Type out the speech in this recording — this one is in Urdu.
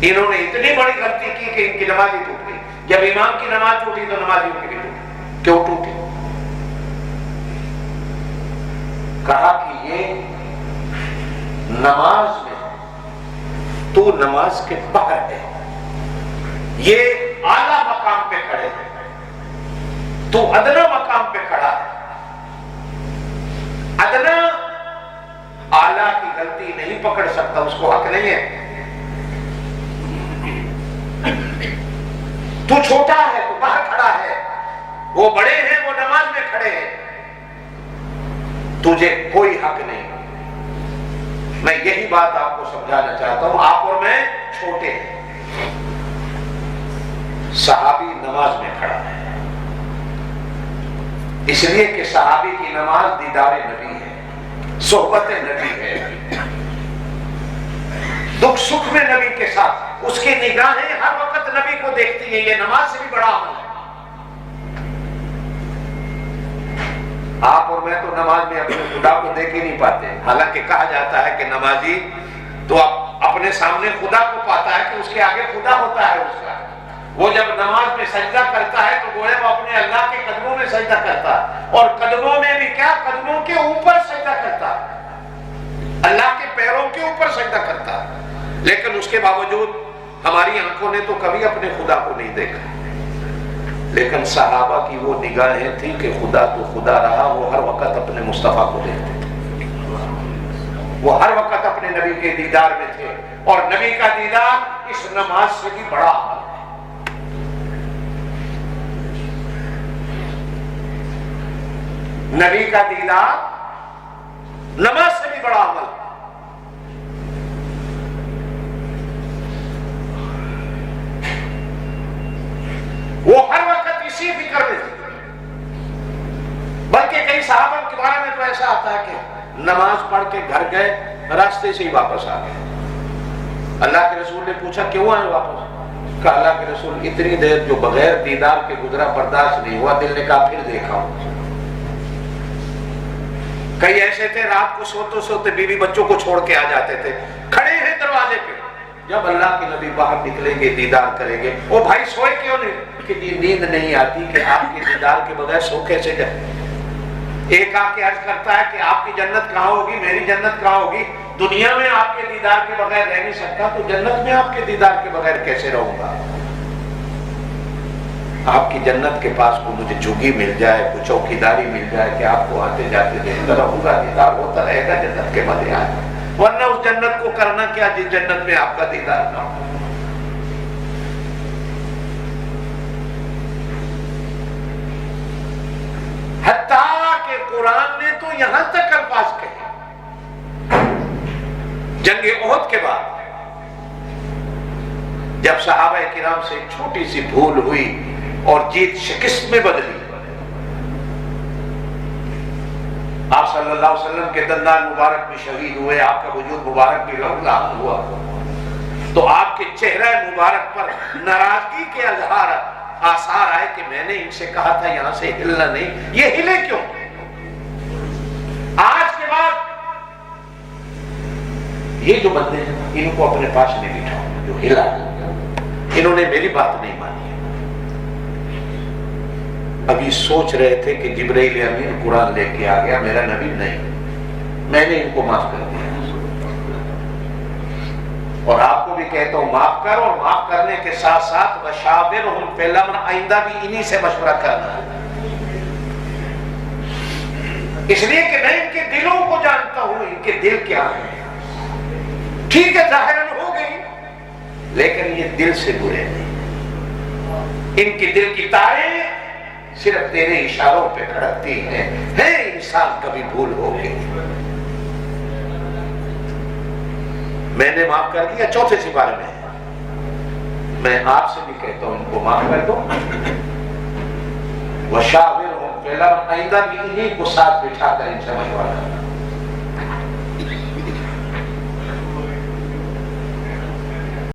انہوں نے اتنی بڑی غلطی کی کہ ان کی نماز ہی ٹوٹ گئی. جب امام کی نماز ٹوٹی تو نمازیوں کی بھی ٹوٹی. کیوں ٹوٹی؟ کہا کہ یہ نماز میں تو نماز کے باہر ہے، یہ اعلیٰ مقام پہ کھڑے ہیں، تو ادنا مقام پہ کھڑا ہے. ادنا اعلیٰ کی غلطی نہیں پکڑ سکتا، اس کو حق نہیں ہے. تو چھوٹا ہے، تو باہر کھڑا ہے، وہ بڑے ہیں، وہ نماز میں کھڑے ہیں، تجھے کوئی حق نہیں. میں یہی بات آپ کو سمجھانا چاہتا ہوں. آپ اور میں چھوٹے ہیں، صحابی نماز میں کھڑا ہے، اس لیے کہ صحابی کی نماز دیدار نبی ہے، صحبت نبی ہے، دکھ سکھ میں نبی کے ساتھ اس کی نگاہیں ہر وقت نبی کو دیکھتی ہیں. یہ نماز سے بھی بڑا عمل ہے. آپ اور میں تو نماز میں اپنے خدا کو دیکھ ہی نہیں پاتے، حالانکہ کہا جاتا ہے کہ نمازی تو اپنے سامنے خدا کو پاتا ہے کہ اس کے آگے خدا ہوتا ہے اس کا. وہ جب نماز میں سجدہ کرتا ہے تو گویا وہ اپنے اللہ کے قدموں میں سجدہ کرتا ہے، اور قدموں میں بھی کیا، قدموں کے اوپر سجدہ کرتا ہے، اللہ کے پیروں کے اوپر سجدہ کرتا ہے. لیکن اس کے باوجود ہماری آنکھوں نے تو کبھی اپنے خدا کو نہیں دیکھا. لیکن صحابہ کی وہ نگاہیں تھیں کہ خدا تو خدا رہا، وہ ہر وقت اپنے مصطفیٰ کو دیکھتے تھے، وہ ہر وقت اپنے نبی کے دیدار میں تھے. اور نبی کا دیدار اس نماز سے بھی بڑا عمل ہے. نبی کا دیدار نماز سے بھی بڑا عمل ہے. وہ ہر وقت اسی فکر میں تھے. بلکہ کئی صحابہ کے بارے میں تو ایسا آتا ہے کہ نماز پڑھ کے گھر گئے، راستے سے ہی واپس آ گئے. اللہ کے رسول نے پوچھا کیوں آئے واپس؟ کہا اللہ کے رسول اتنی دیر جو بغیر دیدار کے گزرا برداشت نہیں ہوا. دل نے کہا پھر دیکھا ہوں. کئی ایسے تھے رات کو سوتے سوتے بیوی بچوں کو چھوڑ کے آ جاتے تھے، کھڑے ہیں دروازے پہ، جب اللہ کے نبی باہر نکلیں گے دیدار کریں گے. او بھائی سوئے کیوں نہیں؟ کہ نیند نہیں آتی کہ آپ کے دیدار کے بغیر سو کیسے جائے. ایک آ کے عرض کرتا ہے کہ آپ کی جنت کہاں ہوگی، میری جنت کہاں ہوگی؟ دنیا میں آپ کے دیدار کے بغیر رہ نہیں سکتا، تو جنت میں آپ کے دیدار کے بغیر کیسے رہوں گا؟ آپ کی جنت کے پاس کو مجھے جھگی مل جائے، کوئی چوکیداری مل جائے کہ آپ کو آتے جاتے دیکھتا رہوں گا، دیدار ہوتا رہے گا، جنت کے مزے آئے. ورنہ اس جنت کو کرنا کیا جس جنت میں آپ کا دیدار نہ ہو. حتیٰ کہ قرآن نے تو یہاں تک الفاظ کہے جنگ احد کے بعد، جب صحابہ کرام سے ایک چھوٹی سی بھول ہوئی اور جیت شکست میں بدلی. آپ صلی اللہ علیہ وسلم کے دندان مبارک بھی شہید ہوئے، آپ کا وجود مبارک بھی لہولہان ہوا، تو آپ کے چہرہ مبارک پر ناراضگی کے اظہار آثار آئے کہ میں نے ان سے کہا تھا یہاں سے ہلنا نہیں، یہ ہلے کیوں؟ آج کے بعد یہ جو بندے ہیں ان کو اپنے پاس نہیں بٹھاؤ جو ہلا. انہوں نے میری بات نہیں مانی. ابھی سوچ رہے تھے کہ جبرائیل امین قرآن لے کے آ گیا، میرا نبی نہیں، میں نے ان کو معاف کر دیا. اور آپ کو بھی کہتا ہوں معاف کر، اور معاف کرنے کے ساتھ ساتھ وشاورہم فی الامر، آئندہ بھی انہی سے مشورہ کرنا ہے. اس لیے کہ میں ان کے دلوں کو جانتا ہوں، ان کے دل کیا ہیں. ٹھیک ہے ظاہراً ہو گئی، لیکن یہ دل سے برے نہیں. ان کے دل کی تاریں صرف تیرے اشاروں پہ کھڑکتی ہیں. ہے انسان کبھی بھول ہوگی. میں نے معاف کر دیا. چوتھے سپارے میں آپ سے بھی کہتا ہوں ان کو معاف کر دو. وشاورہم فی الامر، آئندہ بھی انہیں کو ساتھ بٹھا کر ان سے مشورہ کرنا.